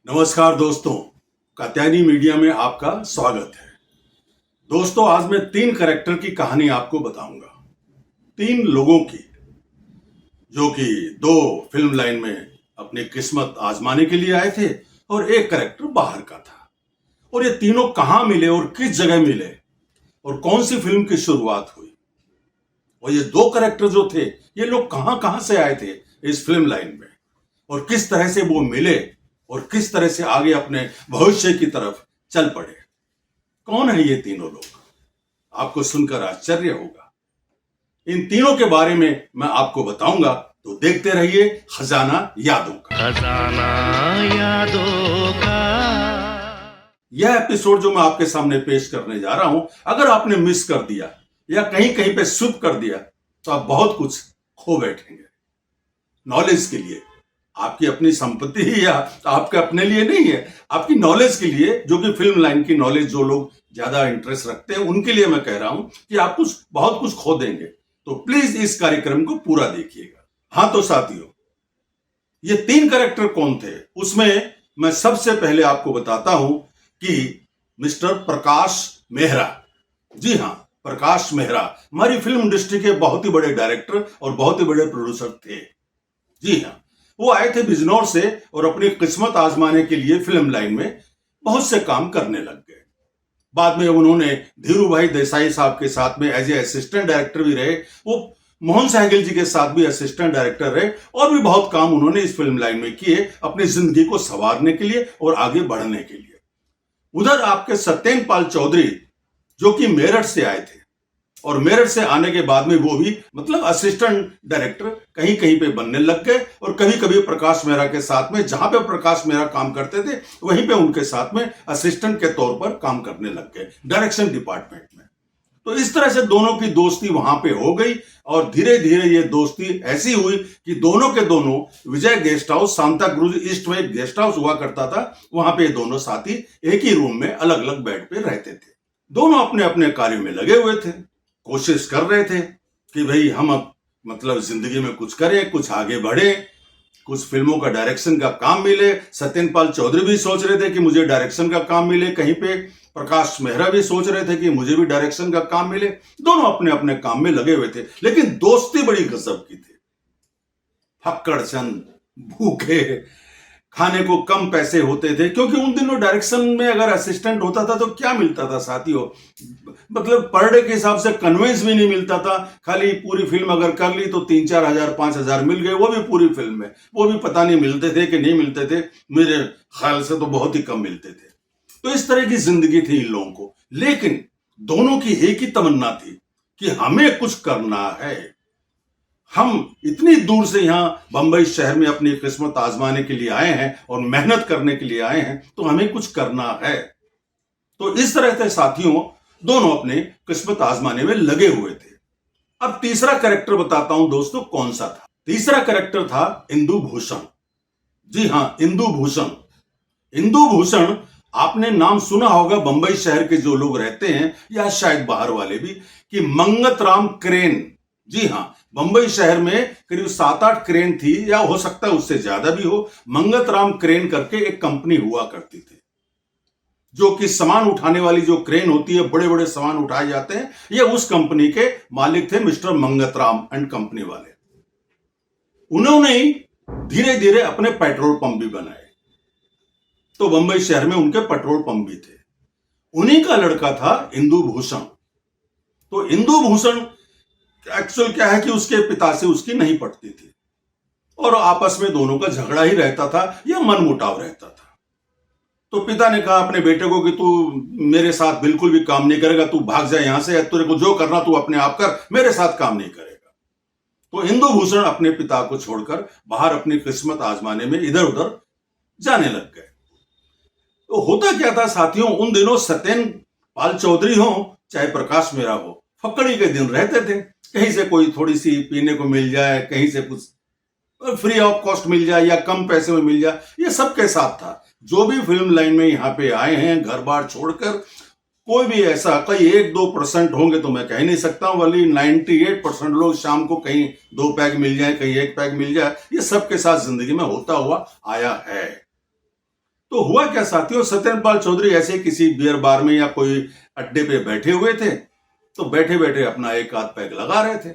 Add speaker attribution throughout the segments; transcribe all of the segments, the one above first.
Speaker 1: नमस्कार दोस्तों, कात्यायनी मीडिया में आपका स्वागत है। दोस्तों, आज मैं 3 कैरेक्टर की कहानी आपको बताऊंगा। 3 लोगों की जो कि 2 फिल्म लाइन में अपनी किस्मत आजमाने के लिए आए थे और एक कैरेक्टर बाहर का था। और ये तीनों कहां मिले और किस जगह मिले और कौन सी फिल्म की शुरुआत हुई, और ये 2 कैरेक्टर जो थे ये लोग कहां कहां से आए थे इस फिल्म लाइन में, और किस तरह से वो मिले और किस तरह से आगे अपने भविष्य की तरफ चल पड़े। कौन है ये तीनों लोग, आपको सुनकर आश्चर्य होगा। इन तीनों के बारे में मैं आपको बताऊंगा, तो देखते रहिए खजाना यादों का।
Speaker 2: खजाना यादों का
Speaker 1: यह एपिसोड जो मैं आपके सामने पेश करने जा रहा हूं, अगर आपने मिस कर दिया या कहीं कहीं पे स्किप कर दिया तो आप बहुत कुछ खो बैठेंगे। नॉलेज के लिए, आपकी अपनी संपत्ति ही या आपके अपने लिए नहीं है, आपकी नॉलेज के लिए, जो कि फिल्म लाइन की नॉलेज जो लोग ज्यादा इंटरेस्ट रखते हैं उनके लिए मैं कह रहा हूं कि आप बहुत कुछ खो देंगे। तो प्लीज इस कार्यक्रम को पूरा देखिएगा। हाँ तो साथियों, ये 3 कैरेक्टर कौन थे उसमें मैं सबसे पहले आपको बताता हूं कि मिस्टर प्रकाश मेहरा। जी हाँ, प्रकाश मेहरा हमारी फिल्म इंडस्ट्री के बहुत ही बड़े डायरेक्टर और बहुत ही बड़े प्रोड्यूसर थे। जी हाँ, वो आए थे बिजनौर से और अपनी किस्मत आजमाने के लिए फिल्म लाइन में बहुत से काम करने लग गए। बाद में उन्होंने धीरू भाई देसाई साहब के साथ में एज ए असिस्टेंट डायरेक्टर भी रहे। वो मोहन सहगल जी के साथ भी असिस्टेंट डायरेक्टर रहे और भी बहुत काम उन्होंने इस फिल्म लाइन में किए अपनी जिंदगी को संवारने के लिए और आगे बढ़ने के लिए। उधर आपके सत्येंद्र पाल चौधरी जो कि मेरठ से आए थे, और मेरठ से आने के बाद में वो भी मतलब असिस्टेंट डायरेक्टर कहीं कहीं पे बनने लग गए, और कभी कभी प्रकाश मेहरा के साथ में, जहां पे प्रकाश मेहरा काम करते थे वहीं पे उनके साथ में असिस्टेंट के तौर पर काम करने लग गए डायरेक्शन डिपार्टमेंट में। तो इस तरह से दोनों की दोस्ती वहां पे हो गई, और धीरे धीरे ये दोस्ती ऐसी हुई कि दोनों के दोनों Vijay guest house, Santacruz East में एक गेस्ट हाउस हुआ करता था, वहां पे दोनों साथी एक ही रूम में अलग अलग बेड पे रहते थे। दोनों अपने अपने कार्य में लगे हुए थे, कोशिश कर रहे थे कि भाई हम अब मतलब जिंदगी में कुछ करें, कुछ आगे बढ़े, कुछ फिल्मों का डायरेक्शन का काम मिले। सत्येंद्र पाल चौधरी भी सोच रहे थे कि मुझे डायरेक्शन का काम मिले कहीं पे, प्रकाश मेहरा भी सोच रहे थे कि मुझे भी डायरेक्शन का काम मिले। दोनों अपने अपने काम में लगे हुए थे, लेकिन दोस्ती बड़ी गजब की थी। फक्कड़ चंद भूखे, खाने को कम पैसे होते थे, क्योंकि उन दिनों डायरेक्शन में अगर असिस्टेंट होता था तो क्या मिलता था साथियों, मतलब पर डे के हिसाब से कन्वेंस भी नहीं मिलता था। खाली पूरी फिल्म अगर कर ली तो 3-4 हजार 5 हजार मिल गए, वो भी पूरी फिल्म में, वो भी पता नहीं मिलते थे कि नहीं मिलते थे, मेरे ख्याल से तो बहुत ही कम मिलते थे। तो इस तरह की जिंदगी थी इन लोगों को, लेकिन दोनों की एक ही तमन्ना थी कि हमें कुछ करना है। हम इतनी दूर से यहां बंबई शहर में अपनी किस्मत आजमाने के लिए आए हैं और मेहनत करने के लिए आए हैं, तो हमें कुछ करना है। तो इस तरह से साथियों दोनों अपने किस्मत आजमाने में लगे हुए थे। अब तीसरा कैरेक्टर बताता हूं दोस्तों कौन सा था। तीसरा कैरेक्टर था इंदु भूषण। जी हां, इंदु भूषण। इंदु भूषण आपने नाम सुना होगा बंबई शहर के जो लोग रहते हैं या शायद बाहर वाले भी, कि मंगत राम क्रेन। जी हां, बंबई शहर में करीब 7-8 क्रेन थी, या हो सकता है उससे ज्यादा भी हो। मंगत राम क्रेन करके एक कंपनी हुआ करती थी, जो कि सामान उठाने वाली जो क्रेन होती है, बड़े बड़े सामान उठाए जाते हैं, ये उस कंपनी के मालिक थे mister Mangat Ram and company वाले। उन्होंने ही धीरे धीरे अपने पेट्रोल पंप भी बनाए, तो बंबई शहर में उनके पेट्रोल पंप भी थे। उन्हीं का लड़का था इंदु भूषण। तो इंदु भूषण एक्चुअल क्या है कि उसके पिता से उसकी नहीं पटती थी, और आपस में दोनों का झगड़ा ही रहता था या मनमुटाव रहता था। तो पिता ने कहा अपने बेटे को कि तू मेरे साथ बिल्कुल भी काम नहीं करेगा, तू भाग जा यहां से, तेरे को जो करना तू अपने आप कर, मेरे साथ काम नहीं करेगा। तो इंदु भूषण अपने पिता को छोड़कर बाहर अपनी किस्मत आजमाने में इधर उधर जाने लग गए। तो होता क्या था साथियों, उन दिनों सत्येंद्र पाल चौधरी हो चाहे प्रकाश मेहरा हो, फक्कड़ी के दिन रहते थे। कहीं से कोई थोड़ी सी पीने को मिल जाए, कहीं से कुछ फ्री ऑफ कॉस्ट मिल जाए या कम पैसे में मिल जाए, ये सबके साथ था। जो भी फिल्म लाइन में यहाँ पे आए हैं घर बार छोड़कर, कोई भी ऐसा, कई 1-2% होंगे तो मैं कह नहीं सकता हूं, वाली 98% लोग शाम को कहीं 2 पैग मिल जाए, कहीं 1 पैग मिल जाए, ये सबके साथ जिंदगी में होता हुआ आया है। तो हुआ क्या साथियों, सत्येंद्र पाल चौधरी ऐसे किसी बियर बार में या कोई अड्डे पे बैठे हुए थे, तो बैठे बैठे अपना एक आध पैग लगा रहे थे।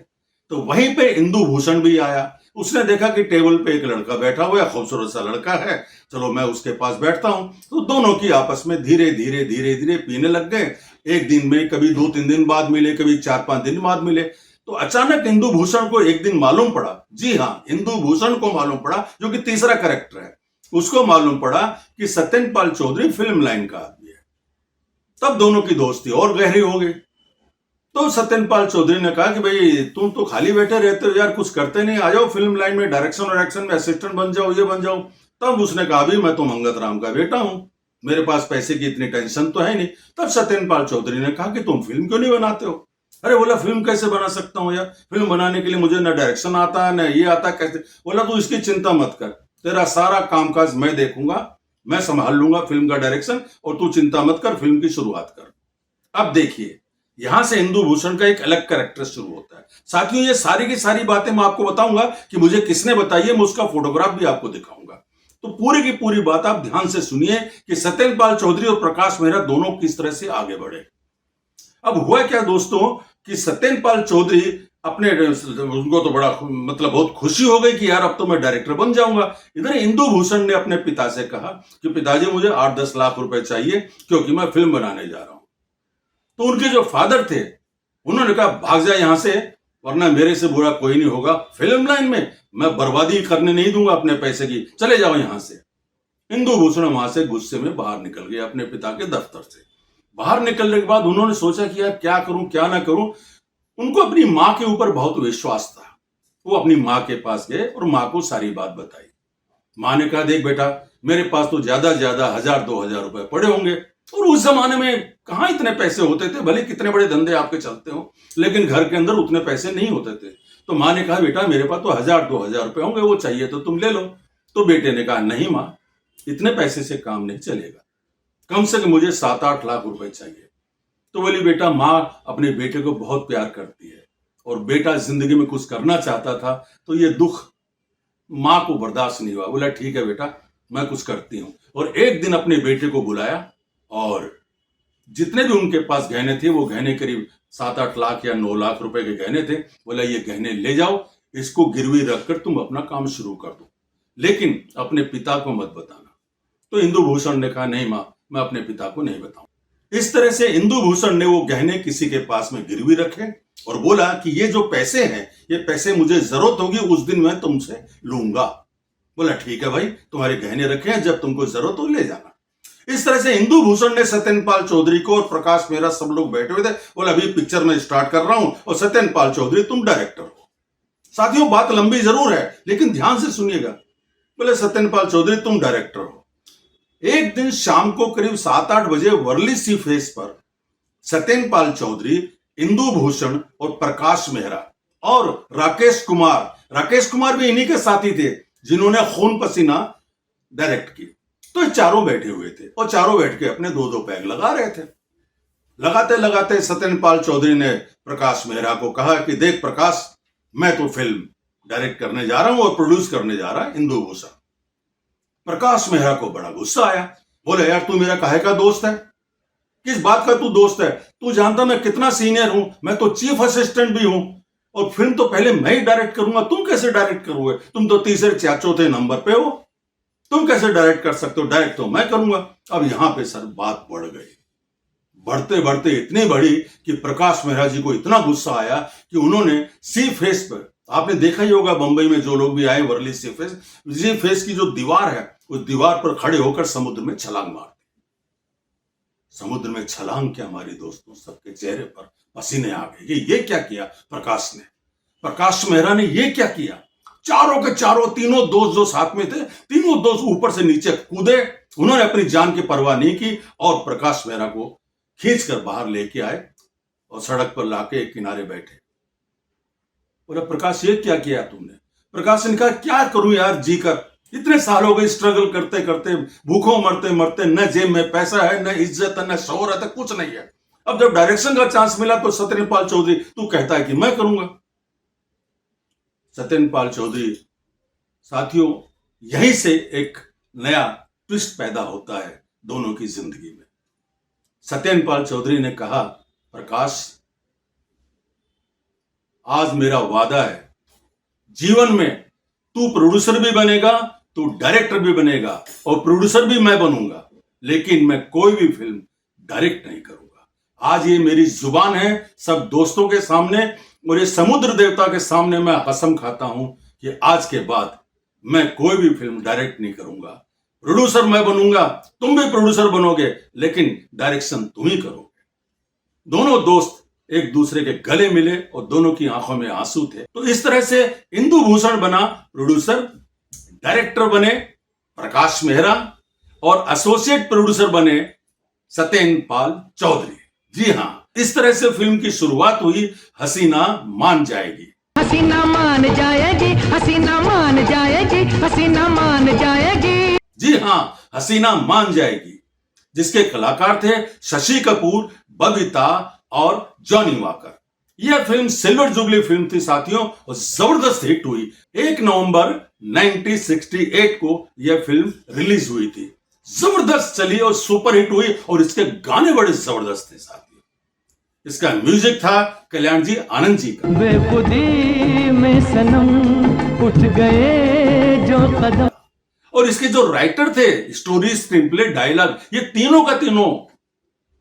Speaker 1: तो वहीं पे इंदु भूषण भी आया। उसने देखा कि टेबल पे एक लड़का बैठा हुआ है, खूबसूरत सा लड़का है, चलो मैं उसके पास बैठता हूं। तो दोनों की आपस में धीरे धीरे धीरे धीरे पीने लग गए। एक दिन में कभी 2-3 दिन बाद मिले, कभी 4-5 दिन बाद मिले। तो अचानक इंदु भूषण को एक दिन मालूम पड़ा, जी हाँ, इंदु भूषण को मालूम पड़ा, जो कि तीसरा कैरेक्टर है, उसको मालूम पड़ा कि सत्येंद्र पाल चौधरी फिल्म लाइन का आदमी है। तब दोनों की दोस्ती और गहरी हो गई। तो सत्येंद्र पाल चौधरी ने कहा कि भाई तुम तो खाली बैठे रहते हो यार, कुछ करते नहीं, आ जाओ फिल्म लाइन में, डायरेक्शन और एक्शन में असिस्टेंट बन जाओ, ये बन जाओ। तब उसने कहा भी मैं तो मंगत राम का बेटा हूं, मेरे पास पैसे की इतनी टेंशन तो है नहीं। तब सत्येंद्र पाल चौधरी ने कहा कि तुम फिल्म क्यों नहीं बनाते हो? अरे बोला फिल्म कैसे बना सकता हूँ यार, फिल्म बनाने के लिए मुझे न डायरेक्शन आता है न ये आता है, कैसे? बोला तू इसकी चिंता मत कर, तेरा सारा कामकाज मैं देखूंगा, मैं संभाल लूंगा फिल्म का डायरेक्शन, और तू चिंता मत कर, फिल्म की शुरुआत कर। अब देखिए, यहां से इंदु भूषण का एक अलग कैरेक्टर शुरू होता है। साथियों, ये सारी की सारी बातें मैं आपको बताऊंगा कि मुझे किसने बताई है, मैं उसका फोटोग्राफ भी आपको दिखाऊंगा। तो पूरी की पूरी बात आप ध्यान से सुनिए कि सत्येंद्र पाल चौधरी और प्रकाश मेहरा दोनों किस तरह से आगे बढ़े। अब हुआ क्या दोस्तों कि सत्येंद्र पाल चौधरी अपने, उनको तो बड़ा मतलब बहुत खुशी हो गई कि यार अब तो मैं डायरेक्टर बन जाऊंगा। इधर इंदु भूषण ने अपने पिता से कहा कि पिताजी मुझे 8-10 लाख रुपए चाहिए, क्योंकि मैं फिल्म बनाने जा रहा हूं। तो उनके जो फादर थे, उन्होंने कहा भाग जा यहां से, वरना मेरे से बुरा कोई नहीं होगा, फिल्म लाइन में मैं बर्बादी करने नहीं दूंगा अपने पैसे की, चले जाओ यहां से। इंदु भूषण वहां से गुस्से में बाहर निकल गए अपने पिता के दफ्तर से। बाहर निकलने के बाद उन्होंने सोचा कि यार क्या करूं क्या ना करूं। उनको अपनी मां के ऊपर बहुत विश्वास था। वो अपनी मां के पास गए और मां को सारी बात बताई। मां ने कहा देख बेटा, मेरे पास तो ज्यादा से ज्यादा 1000-2000 रुपए पड़े होंगे, और उस जमाने में कहां इतने पैसे होते थे, भले कितने बड़े धंधे आपके चलते हो, लेकिन घर के अंदर उतने पैसे नहीं होते थे। तो मां ने कहा बेटा मेरे पास तो 1000-2000 रुपए होंगे, वो चाहिए तो तुम ले लो। तो बेटे ने कहा नहीं मां, इतने पैसे से काम नहीं चलेगा, कम से कम मुझे 7-8 लाख रुपए चाहिए। तो बोली बेटा, मां अपने बेटे को बहुत प्यार करती है, और बेटा जिंदगी में कुछ करना चाहता था, तो ये दुख मां को बर्दाश्त नहीं हुआ। बोला ठीक है बेटा, मैं कुछ करती हूं। और एक दिन अपने बेटे को बुलाया, और जितने भी उनके पास गहने थे, वो गहने करीब 7-8 लाख या 9 लाख रुपए के गहने थे। बोला ये गहने ले जाओ, इसको गिरवी रखकर तुम अपना काम शुरू कर दो, लेकिन अपने पिता को मत बताना। तो इंदु भूषण ने कहा नहीं मां, मैं अपने पिता को नहीं बताऊं। इस तरह से इंदु भूषण ने वो गहने किसी के पास में गिरवी रखे और बोला कि ये जो पैसे हैं, ये पैसे मुझे जरूरत होगी उस दिन मैं तुमसे लूंगा। बोला ठीक है भाई, तुम्हारे गहने रखे हैं, जब तुमको जरूरत हो ले जाना। इस तरह से इंदु भूषण ने सत्येंद्र पाल चौधरी को, और प्रकाश मेहरा सब लोग बैठे हुए थे। बोला अभी पिक्चर में स्टार्ट कर रहा हूं, और सत्येंद्र पाल चौधरी तुम डायरेक्टर हो। साथियों बात लंबी जरूर है, लेकिन ध्यान से सुनिएगा। बोले सत्येंद्र पाल चौधरी तुम डायरेक्टर हो। एक दिन शाम को करीब 7-8 बजे वर्ली सी फेस पर सत्येंद्र पाल चौधरी, इंदु भूषण और प्रकाश मेहरा और राकेश कुमार भी इन्हीं के साथी थे, जिन्होंने खून पसीना डायरेक्ट की। तो चारों बैठे हुए थे, और चारों बैठ के अपने 2-2 पैग लगा रहे थे। लगाते लगाते सत्येंद्र पाल चौधरी ने प्रकाश मेहरा को कहा कि देख प्रकाश, मैं तो फिल्म डायरेक्ट करने जा रहा हूं और प्रोड्यूस करने जा रहा है इंदु भूषण। प्रकाश मेहरा को बड़ा गुस्सा आया। बोले यार तू मेरा काहे का दोस्त है, किस बात का तू दोस्त है? तू जानता मैं कितना सीनियर हूं, मैं तो चीफ असिस्टेंट भी हूं, और फिल्म तो पहले मैं ही डायरेक्ट करूंगा, तुम कैसे डायरेक्ट करोगे? तुम तो तीसरे चौथे नंबर पे हो, तुम कैसे डायरेक्ट कर सकते हो? डायरेक्ट तो मैं करूंगा। अब यहां पे सर बात बढ़ गई, बढ़ते बढ़ते इतनी बढ़ी कि प्रकाश मेहरा जी को इतना गुस्सा आया कि उन्होंने सी फेस पर, आपने देखा ही होगा बंबई में जो लोग भी आए, वर्ली सी फेस की जो दीवार है, उस दीवार पर खड़े होकर समुद्र में छलांग मार दी। समुद्र में छलांग क्या मारी दोस्तों, सबके चेहरे पर पसीने आ गए। ये क्या किया प्रकाश ने, प्रकाश मेहरा ने ये क्या किया? चारों के चारों, तीनों दोस्त जो साथ में थे, तीनों दोस्त ऊपर से नीचे कूदे। उन्होंने अपनी जान की परवाह नहीं की, और प्रकाश मेहरा को खींचकर बाहर लेके आए और सड़क पर लाके एक किनारे बैठे। बोला प्रकाश ये क्या किया तुमने? प्रकाश ने कहा क्या करूं यार, जी कर, इतने साल हो गए स्ट्रगल करते करते, भूखों मरते मरते, न जेब में पैसा है, न इज्जत है, न शोहरत है, कुछ नहीं है। अब जब डायरेक्शन का चांस मिला तो सत्येंद्र पाल चौधरी तू कहता है कि मैं करूंगा। सत्येंद्र पाल चौधरी, साथियों यहीं से एक नया ट्विस्ट पैदा होता है दोनों की जिंदगी में। सत्येंद्र पाल चौधरी ने कहा, प्रकाश, आज मेरा वादा है, जीवन में तू प्रोड्यूसर भी बनेगा, तू डायरेक्टर भी बनेगा और प्रोड्यूसर भी मैं बनूंगा, लेकिन मैं कोई भी फिल्म डायरेक्ट नहीं करूंगा। आज ये मेरी जुबान है, सब दोस्तों के सामने और ये समुद्र देवता के सामने मैं कसम खाता हूं कि आज के बाद मैं कोई भी फिल्म डायरेक्ट नहीं करूंगा। प्रोड्यूसर मैं बनूंगा, तुम भी प्रोड्यूसर बनोगे, लेकिन डायरेक्शन तुम ही करोगे। दोनों दोस्त एक दूसरे के गले मिले और दोनों की आंखों में आंसू थे। तो इस तरह से इंदु भूषण बना प्रोड्यूसर, डायरेक्टर बने प्रकाश मेहरा और एसोसिएट प्रोड्यूसर बने सत्येंद्र पाल चौधरी। जी हाँ, इस तरह से फिल्म की शुरुआत हुई हसीना मान जाएगी।
Speaker 3: हसीना मान जाएगी, हसीना मान जाएगी, हसीना मान जाएगी।
Speaker 1: जी हाँ, हसीना मान जाएगी, जिसके कलाकार थे शशि कपूर, बबीता और जॉनी वॉकर। यह फिल्म सिल्वर जुबली फिल्म थी साथियों और जबरदस्त हिट हुई। 1 नवंबर 1968 को यह फिल्म रिलीज हुई थी। जबरदस्त चली और सुपर हिट हुई और इसके गाने बड़े जबरदस्त थे साथियों। इसका म्यूजिक था कल्याण जी आनंद जी का।
Speaker 3: बेखुदी में सनम उठ गए जो कदम।
Speaker 1: और इसके जो राइटर थे, स्टोरी, स्क्रीन प्ले, डायलॉग, ये तीनों का तीनों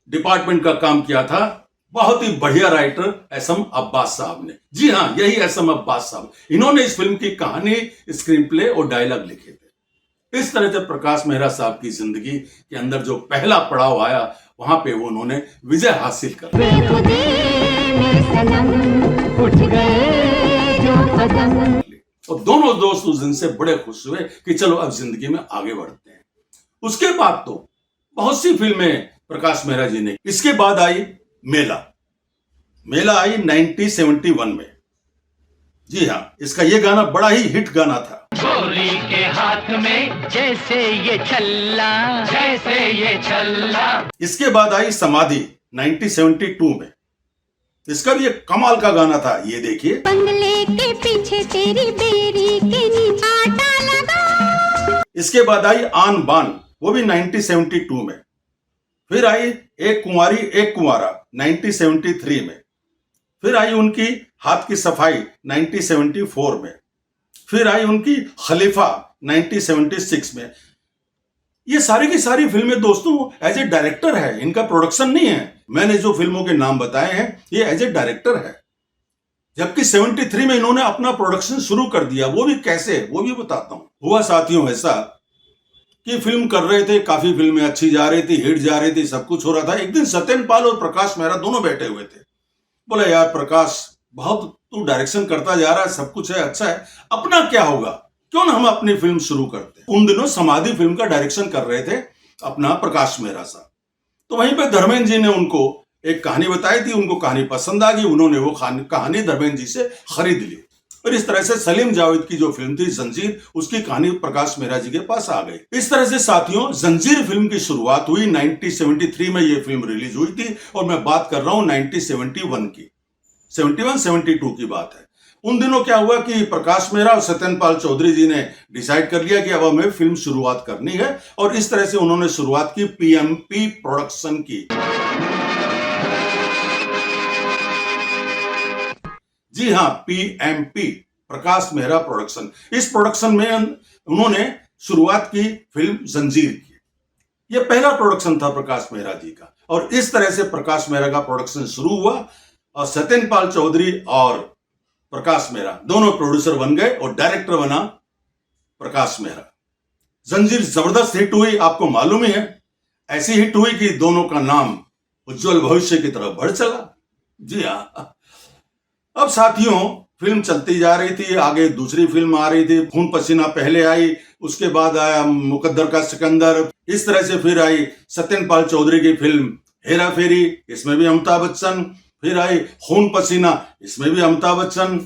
Speaker 1: डिपार्टमेंट का काम किया था। बहुत ही बढ़िया राइटर एसएम अब्बास साहब ने। जी हाँ, यही एसएम अब्बास साहब, इन्होंने इस फिल्म की कहानी, स्क्रीन प्ले और डायलॉग लिखे थे। इस तरह से प्रकाश मेहरा साहब की जिंदगी के अंदर जो पहला पड़ाव आया, वहां पे वो उन्होंने विजय हासिल कर और दोनों दोस्त उस दिन से बड़े खुश हुए कि चलो अब जिंदगी में आगे बढ़ते हैं। उसके बाद तो बहुत सी फिल्में प्रकाश मेहरा जी ने। इसके बाद आई मेला आई 1971 में। जी हाँ, इसका ये गाना बड़ा ही हिट गाना था।
Speaker 3: गोरी के हाथ में जैसे ये छल्ला, जैसे ये छल्ला।
Speaker 1: इसके बाद आई समाधि 1972 में। इसका भी एक कमाल का गाना था, ये देखिए।
Speaker 4: बंगले के पीछे तेरी बेरी के नीचे आटा लगा।
Speaker 1: इसके बाद आई आन बान, वो भी 1972 में। फिर आई एक कुंवारी एक कुंवारा 1973 में। फिर आई उनकी हाथ की सफाई 1974 में। फिर आई उनकी खलीफा 1976 में। ये सारी की सारी फिल्में दोस्तों एज ए डायरेक्टर है, इनका प्रोडक्शन नहीं है। मैंने जो फिल्मों के नाम बताए हैं ये एज ए डायरेक्टर है। जबकि 73 में इन्होंने अपना प्रोडक्शन शुरू कर दिया। वो भी कैसे, वो भी बताता हूं। हुआ साथियों ऐसा कि फिल्म कर रहे थे, काफी फिल्में अच्छी जा रही थी, हिट जा रही थी, सब कुछ हो रहा था। एक दिन सत्येंद्र पाल और प्रकाश मेहरा दोनों बैठे हुए थे। बोला, यार प्रकाश, बहुत तू डायरेक्शन करता जा रहा है, सब कुछ है, अच्छा है, अपना क्या होगा, क्यों ना हम अपनी फिल्म शुरू करते हैं। उन दिनों समाधि फिल्म का डायरेक्शन कर रहे थे अपना प्रकाश मेहरा साहब। तो वहीं पे धर्मेंद्र जी ने उनको एक कहानी बताई थी, उनको कहानी पसंद आ गई, उन्होंने वो कहानी धर्मेंद्र जी से खरीद ली। और इस तरह से सलीम जावेद की जो फिल्म थी जंजीर, उसकी कहानी प्रकाश मेहरा जी के पास आ गई। इस तरह से साथियों जंजीर फिल्म की शुरुआत हुई। 1973 में ये फिल्म रिलीज हुई थी और मैं बात कर रहा हूं 1971 की। 71-72 की बात है। उन दिनों क्या हुआ कि प्रकाश मेहरा और सत्येंद्र पाल चौधरी जी ने डिसाइड कर लिया कि अब हमें फिल्म शुरुआत करनी है और इस तरह से उन्होंने शुरुआत की पीएमपी प्रोडक्शन की। जी हाँ, पीएमपी, प्रकाश मेहरा प्रोडक्शन। इस प्रोडक्शन में उन्होंने शुरुआत की फिल्म जंजीर की। यह पहला प्रोडक्शन था प्रकाश मेहरा जी का और इस तरह से प्रकाश मेहरा का प्रोडक्शन शुरू हुआ और सत्येंद्र पाल चौधरी और प्रकाश मेहरा दोनों प्रोड्यूसर बन गए और डायरेक्टर बना प्रकाश मेहरा। जंजीर जबरदस्त हिट हुई, आपको मालूम ही है। ऐसी हिट हुई कि दोनों का नाम उज्जवल भविष्य की तरफ बढ़ चला। जी हाँ, अब साथियों फिल्म चलती जा रही थी, आगे दूसरी फिल्म आ रही थी। खून पसीना पहले आई, उसके बाद आया मुकद्दर का सिकंदर। इस तरह से फिर आई सत्येंद्र पाल चौधरी की फिल्म हेरा फेरी, इसमें भी अमिताभ बच्चन। फिर आई खून पसीना, इसमें भी अमिताभ बच्चन।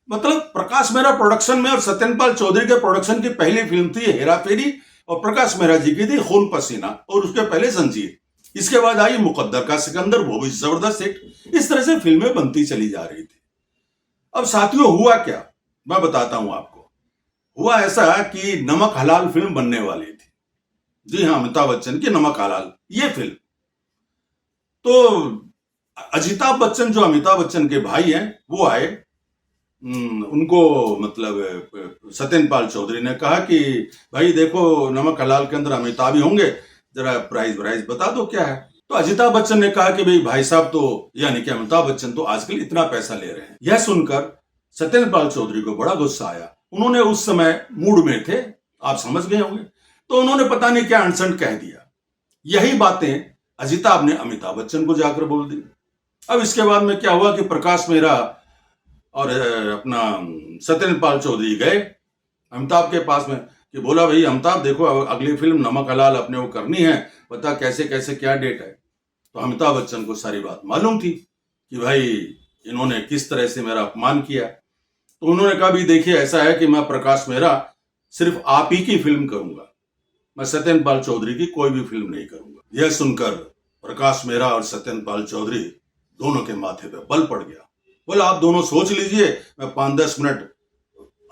Speaker 1: मतलब प्रकाश मेहरा प्रोडक्शन में और सत्येंद्र पाल चौधरी के प्रोडक्शन की पहली फिल्म थी हेरा फेरी और प्रकाश मेहरा जी की थी खून पसीना और उसके पहले जंजीर। इसके बाद आई मुकद्दर का सिकंदर, वो भी जबरदस्त हिट। इस तरह से फिल्में बनती चली जा रही थी। अब साथियों हुआ क्या, मैं बताता हूं आपको। हुआ ऐसा कि नमक हलाल फिल्म बनने वाली थी। जी हाँ, अमिताभ बच्चन की नमक हलाल ये फिल्म। तो अजिताभ बच्चन जो अमिताभ बच्चन के भाई हैं वो आए, उनको मतलब सत्येंद्र पाल चौधरी ने कहा कि भाई देखो नमक हलाल के अंदर अमिताभ ही होंगे, जरा प्राइस बता दो क्या है। तो अजिताभ बच्चन ने कहा कि भाई साहब तो यानी कि अमिताभ बच्चन तो आजकल इतना पैसा ले रहे हैं। यह सुनकर सत्येंद्र पाल चौधरी को बड़ा गुस्सा आया। उन्होंने उस समय मूड में थे, आप समझ गए होंगे, तो उन्होंने पता नहीं क्या अनसन कह दिया। यही बातें अजिताभ ने अमिताभ बच्चन को जाकर बोल दी। अब इसके बाद में क्या हुआ कि प्रकाश मेहरा और अपना सत्येंद्र पाल चौधरी गए अमिताभ के पास में कि बोला भाई अमिताभ देखो अगली फिल्म नमक हलाल अपने को करनी है, बता कैसे कैसे क्या डेट है। तो अमिताभ बच्चन को सारी बात मालूम थी कि भाई इन्होंने किस तरह से मेरा अपमान किया। तो उन्होंने कहा भी देखिए ऐसा है कि मैं प्रकाश मेहरा सिर्फ आप ही की फिल्म करूंगा, मैं सत्येंद्र पाल चौधरी की कोई भी फिल्म नहीं करूंगा। यह सुनकर प्रकाश मेहरा और सत्येंद्र पाल चौधरी दोनों के माथे पे बल पड़ गया। बोला आप दोनों सोच लीजिए, मैं 5-10 मिनट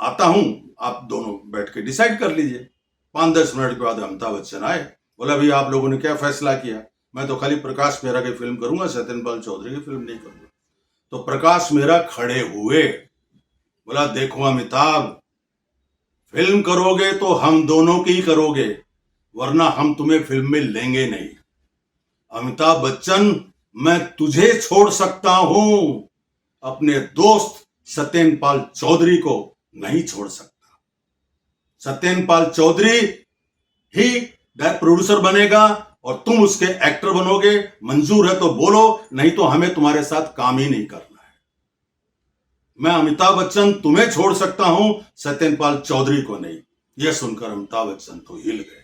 Speaker 1: आता हूं, आप दोनों बैठ के डिसाइड कर लीजिए। 5-10 मिनट के बाद अमिताभ बच्चन आए। बोला भाई आप लोगों ने क्या फैसला किया? मैं तो खाली प्रकाश मेहरा की फिल्म करूंगा, सत्येंद्र पाल चौधरी की फिल्म नहीं करूंगा। तो प्रकाश मेहरा खड़े हुए, बोला देखो अमिताभ, फिल्म करोगे तो हम दोनों की करोगे, वरना हम तुम्हें फिल्म में लेंगे नहीं। अमिताभ बच्चन, मैं तुझे छोड़ सकता हूं, अपने दोस्त सत्येंद्र पाल चौधरी को नहीं छोड़ सकता। सत्येंद्र पाल चौधरी ही प्रोड्यूसर बनेगा और तुम उसके एक्टर बनोगे। मंजूर है तो बोलो, नहीं तो हमें तुम्हारे साथ काम ही नहीं करना है। मैं अमिताभ बच्चन तुम्हें छोड़ सकता हूं, सत्येंद्र पाल चौधरी को नहीं। यह सुनकर अमिताभ बच्चन तो हिल गए।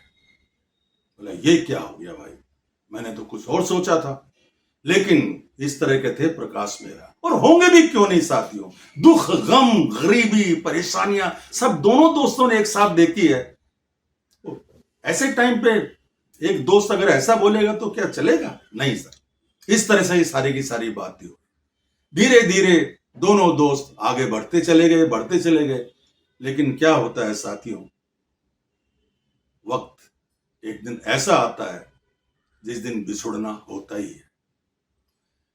Speaker 1: बोला ये क्या हो गया भाई, मैंने तो कुछ और सोचा था। लेकिन इस तरह के थे प्रकाश मेहरा, और होंगे भी क्यों नहीं साथियों। दुख, गम, गरीबी, परेशानियां सब दोनों दोस्तों ने एक साथ देखी है। ऐसे टाइम पे एक दोस्त अगर ऐसा बोलेगा तो क्या चलेगा? नहीं सर। इस तरह से ही सारी की सारी बात थी। धीरे धीरे दोनों दोस्त आगे बढ़ते चले गए। लेकिन क्या होता है साथियों, वक्त एक दिन ऐसा आता है जिस दिन बिछुड़ना होता ही है।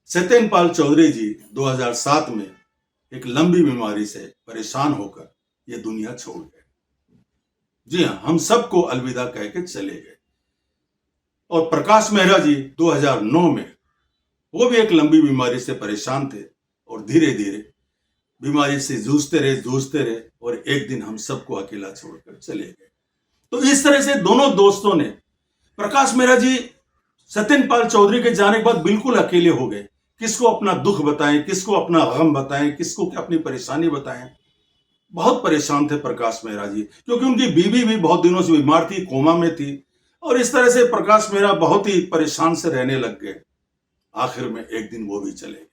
Speaker 1: सत्येंद्र पाल चौधरी जी 2007 में एक लंबी बीमारी से परेशान होकर ये दुनिया छोड़ गए। जी हां, हम सबको अलविदा कह के चले गए। और प्रकाश मेहरा जी 2009 में वो भी एक लंबी बीमारी से परेशान थे और धीरे धीरे बीमारी से जूझते रहे और एक दिन हम सबको अकेला छोड़कर चले गए। तो इस तरह से दोनों दोस्तों ने, प्रकाश मेहरा जी सत्येंद्र पाल चौधरी के जाने के बाद बिल्कुल अकेले हो गए। किसको अपना दुख बताएं, किसको अपना गम बताएं, किसको अपनी परेशानी बताएं। बहुत परेशान थे प्रकाश मेहरा जी, क्योंकि उनकी बीवी भी बहुत दिनों से बीमार थी, कोमा में थी। और इस तरह से प्रकाश मेहरा बहुत ही परेशान से रहने लग गए। आखिर में एक दिन वो भी चले गए।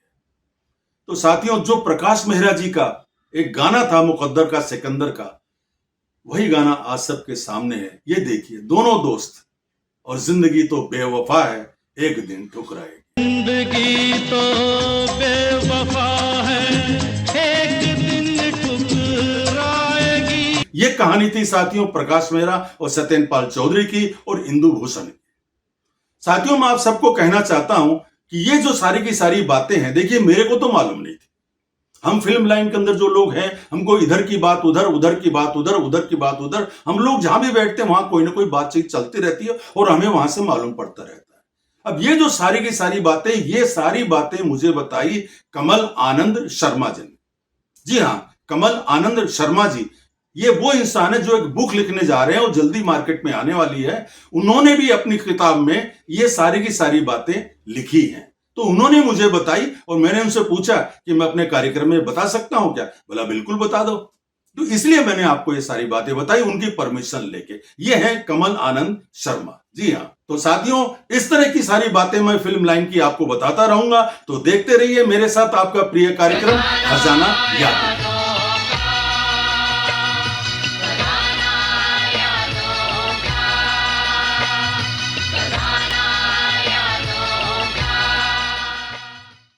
Speaker 1: तो साथियों, जो प्रकाश मेहरा जी का एक गाना था मुकद्दर का सिकंदर का, वही गाना आज सबके सामने है। ये देखिए, दोनों दोस्त, और जिंदगी तो बेवफा है, एक दिन ठुकराएगी।
Speaker 2: जिंदगी तो बेवफा है, एक दिन ठुकराएगी।
Speaker 1: ये कहानी थी साथियों प्रकाश मेहरा और सत्येंद्र पाल चौधरी की और इंदु भूषण की। साथियों, मैं आप सबको कहना चाहता हूं कि ये जो सारी की सारी बातें हैं, देखिए मेरे को तो मालूम नहीं थी। हम फिल्म लाइन के अंदर जो लोग हैं, हमको इधर की बात उधर, उधर की बात उधर, उधर की बात उधर, हम लोग जहां भी बैठते हैं वहां कोई ना कोई बातचीत चलती रहती है और हमें वहां से मालूम पड़ता रहता है। अब ये जो सारी की सारी बातें, ये सारी बातें मुझे बताई कमल आनंद शर्मा जी ने। जी हां, कमल आनंद शर्मा जी ये वो इंसान है जो एक बुक लिखने जा रहे हैं और जल्दी मार्केट में आने वाली है। उन्होंने भी अपनी किताब में ये सारी की सारी बातें लिखी हैं। तो उन्होंने मुझे बताई और मैंने उनसे पूछा कि मैं अपने कार्यक्रम में बता सकता हूं क्या? बोला बिल्कुल बता दो। तो इसलिए मैंने आपको ये सारी बातें बताई उनकी परमिशन लेके। ये है कमल आनंद शर्मा। जी हाँ, तो साथियों, इस तरह की सारी बातें मैं फिल्म लाइन की आपको बताता रहूंगा। तो देखते रहिए मेरे साथ आपका प्रिय कार्यक्रम खजाना याद।